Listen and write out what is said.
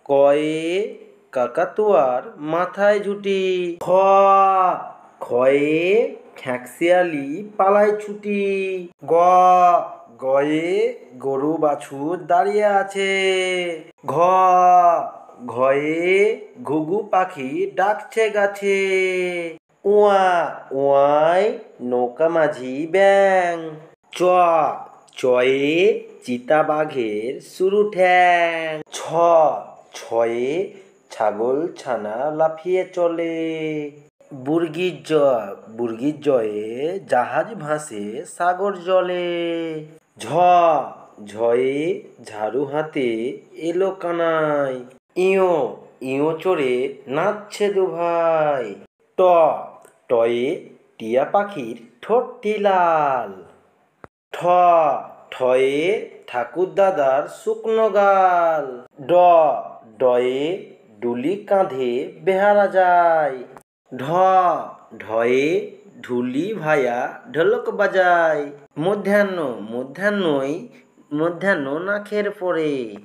কয়ে কাকাতুয়ার মাথায় ঝুঁটি। খয়ে খেঁকশিয়ালি পালায় ছুটি। গয়ে গরু বাছুর দাঁড়িয়ে আছে। ঘয়ে ঘুঘু পাখি ডাকছে গাছে। ওয়ায় নৌকা মাঝি ব্যাং। চয়ে চিতা বাঘের সরু ঠ্যাং। ছয়ে ছাগল ছানা লাফিয়ে চলে। বুর্গির জয়ে জাহাজ ভাসে সাগর জলে। ঝয়ে ঝাড়ু হাতে এলো কানাই। ইয়ো চড়ে নাচছে দুভাই। টয়ে টিয়া পাখির ঠোঁটটি লাল। ঠয়ে ঠাকুর দাদার শুকনো গাল। ডয়ে ডুলি কাঁধে বেহারা যায়। ঢয়ে ঢুলি ভায়া ঢোলক বাজায়। মধ্যাহ্ন না খের পরে।